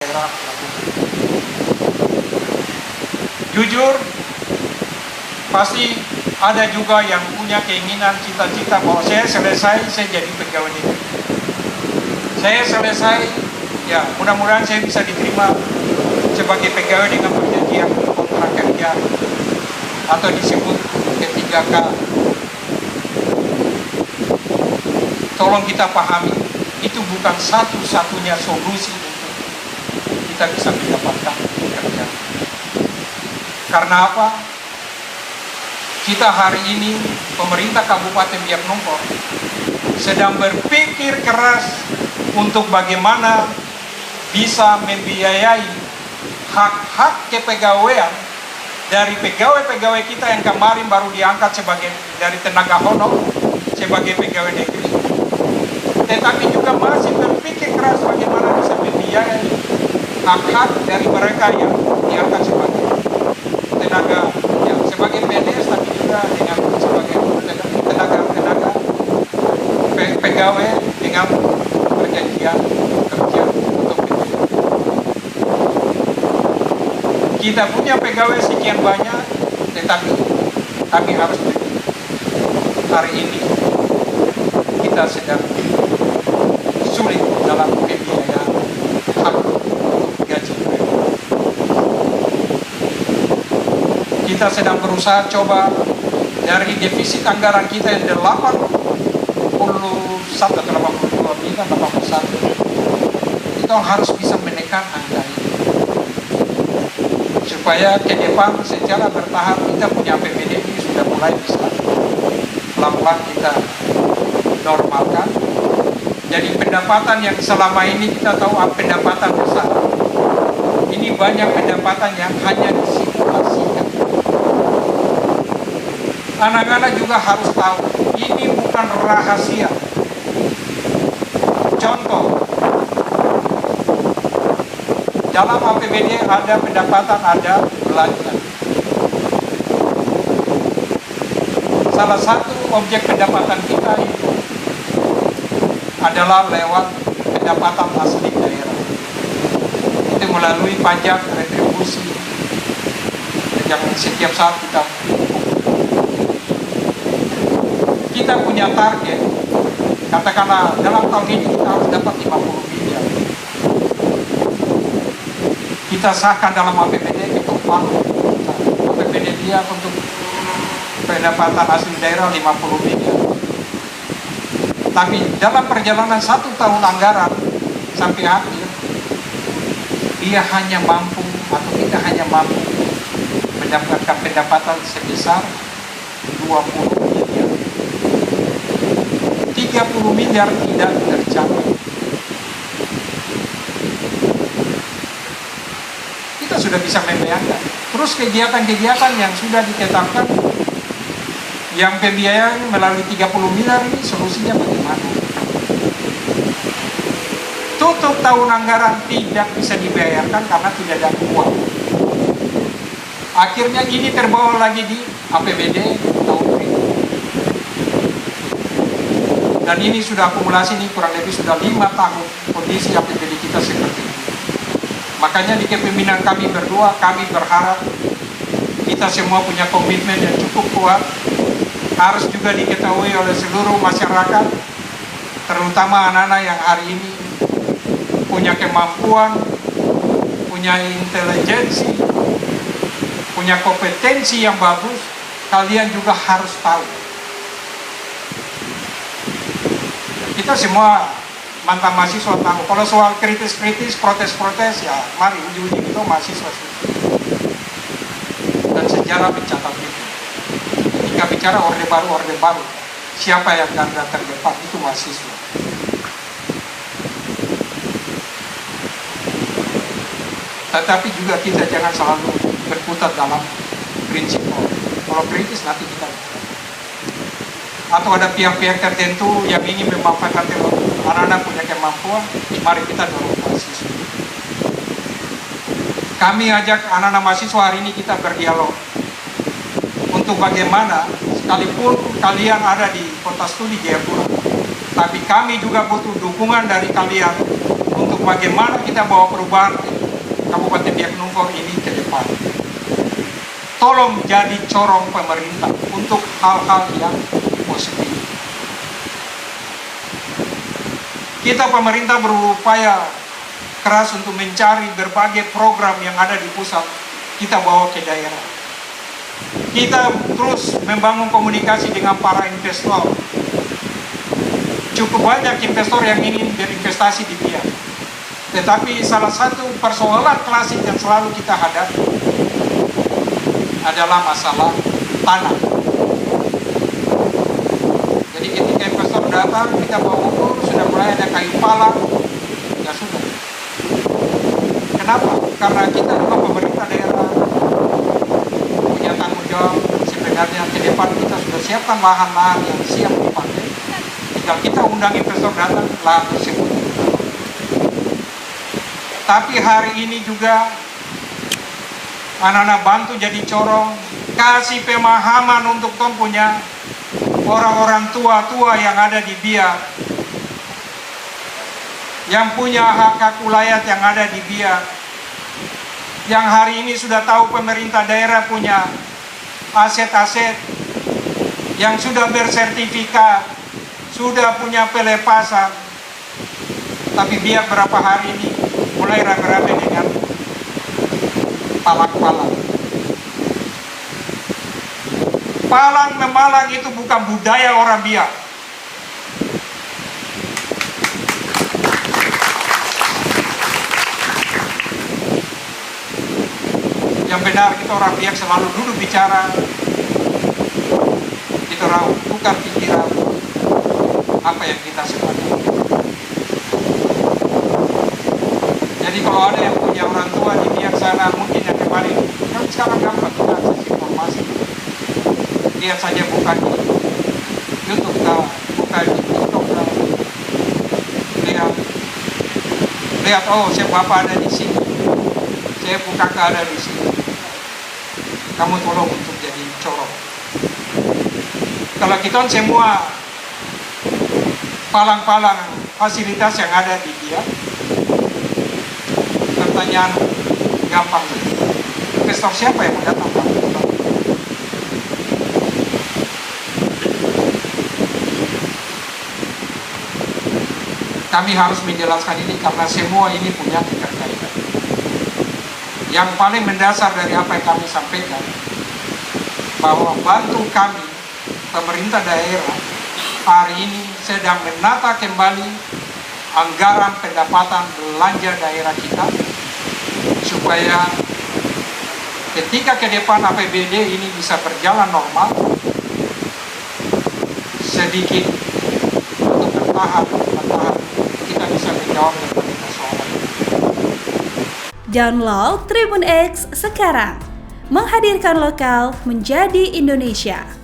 daerah lakukan. Jujur, pasti ada juga yang punya keinginan, cita-cita bahwa saya selesai, saya jadi pegawai negeri. Saya selesai, ya mudah-mudahan saya bisa diterima sebagai pegawai dengan perjanjian kontrak kerja atau disebut P3K. Tolong kita pahami, itu bukan satu-satunya solusi untuk kita bisa mendapatkan pekerjaan. Karena apa? Kita hari ini, pemerintah Kabupaten Biak Numfor sedang berpikir keras untuk bagaimana bisa membiayai hak-hak kepegawaian dari pegawai-pegawai kita yang kemarin baru diangkat sebagai dari tenaga honor sebagai pegawai negeri. Tetapi juga masih berpikir keras bagaimana bisa membiayai hak-hak dari mereka yang diangkat sebagai tenaga, ya, sebagai PNS, tapi juga dengan sebagai tenaga pegawai dengan perjanjian kerja untuk PNS. Kita punya pegawai sekian banyak, tetapi kami harus hari ini kita sedang sulit dalam pembiayaan hak gaji mereka. Kita sedang berusaha coba dari defisit anggaran kita yang 81 atau 82 miliar, 81, kita harus bisa menekan angka ini supaya ke depan secara bertahap kita punya APBD ini sudah mulai bisa pelan-pelan kita normalkan. Jadi pendapatan yang selama ini kita tahu pendapatan besar, ini banyak pendapatan yang hanya disimulasikan. Anak-anak juga harus tahu, ini bukan rahasia. Contoh, dalam APBD ada pendapatan, ada belanja. Salah satu objek pendapatan kita itu adalah lewat pendapatan asli daerah. Itu melalui pajak retribusi yang setiap saat kita punya target. Katakanlah dalam tahun ini kita harus dapat 50 miliar. Kita sahkan dalam APBD, kita palu APBD dia untuk pendapatan asli daerah 50 miliar. Tapi dalam perjalanan 1 tahun anggaran sampai akhir, dia hanya mampu atau kita hanya mampu mendapatkan pendapatan sebesar 20 miliar. 30 miliar tidak tercapai. Kita sudah bisa membayangkan. Terus kegiatan-kegiatan yang sudah ditetapkan, yang pembiayaan melalui 30 miliar ini solusinya bagaimana? Tutup tahun anggaran tidak bisa dibayarkan karena tidak ada uang. Akhirnya ini terbawa lagi di APBD tahun ini. Dan ini sudah akumulasi, ini kurang lebih sudah 5 tahun kondisi APBD kita seperti ini. Makanya di kepemimpinan kami berdua, kami berharap kita semua punya komitmen yang cukup kuat. Harus juga diketahui oleh seluruh masyarakat, terutama anak-anak yang hari ini punya kemampuan, punya intelijensi, punya kompetensi yang bagus. Kalian juga harus tahu, kita semua mantan mahasiswa tahu, kalau soal kritis-kritis, protes-protes, ya mari ujung-ujung itu mahasiswa. Dan sejarah mencatat itu. Ketika bicara orde baru, siapa yang ganda terdepan? Itu mahasiswa. Tetapi juga kita jangan selalu berkutat dalam prinsip. Kalau kritis nanti kita, atau ada pihak-pihak tertentu yang ingin memanfaatkan anak-anak punya kemampuan, mari kita dorong mahasiswa. Kami ajak anak-anak mahasiswa hari ini kita berdialog untuk bagaimana, sekalipun kalian ada di kota studi Jayapura, tapi kami juga butuh dukungan dari kalian untuk bagaimana kita bawa perubahan Kabupaten Biak Numfor ini ke depan. Tolong jadi corong pemerintah untuk hal-hal yang positif. Kita pemerintah berupaya keras untuk mencari berbagai program yang ada di pusat, kita bawa ke daerah. Kita terus membangun komunikasi dengan para investor. Cukup banyak investor yang ingin berinvestasi di Biak. Tetapi salah satu persoalan klasik yang selalu kita hadapi adalah masalah tanah. Jadi ketika investor datang, kita bawa ukur, sudah mulai ada kayu pala, ya sudah. Kenapa? Karena kita juga pemerintah daerah punya tanggung jawab. Sebenarnya ke depan kita sudah siapkan lahan-lahan yang siap dipakai. Tinggal kita undang investor datang, lahan tersebut. Tapi hari ini juga anak-anak bantu jadi corong, kasih pemahaman untuk punya orang-orang tua-tua yang ada di Biak, yang punya hak-hak ulayat yang ada di Biak, yang hari ini sudah tahu pemerintah daerah punya aset-aset yang sudah bersertifikat, sudah punya pelepasan, tapi Biak berapa hari ini mulai rame-rame dengan palang-palang. Palang memalang itu bukan budaya orang Biak. Yang benar kita orang Biak selalu duduk bicara, kita orang tukar pikiran apa yang kita sepakati. Jadi kalau ada yang punya orang tua di Biak sana, mungkin yang kemarin, kan sekarang gampang kita akses informasi. Lihat saja, buka di YouTube kah, buka di TikTok kah, lihat, oh saya bapak ada di sini, saya buka ada di sini. Kamu tolong untuk jadi corong. Kalau kita semua palang-palang fasilitas yang ada di Biak, pertanyaan gampang. Investor siapa yang mau datang? Kami harus menjelaskan ini karena semua ini punya keterkaitan. Yang paling mendasar dari apa yang kami sampaikan, bahwa bantu kami, pemerintah daerah, hari ini sedang menata kembali anggaran pendapatan belanja daerah kita, supaya ketika ke depan APBD ini bisa berjalan normal, sedikit untuk bertahan, kita bisa menjawab berbagai persoalan. Download Tribun X sekarang, menghadirkan lokal menjadi Indonesia.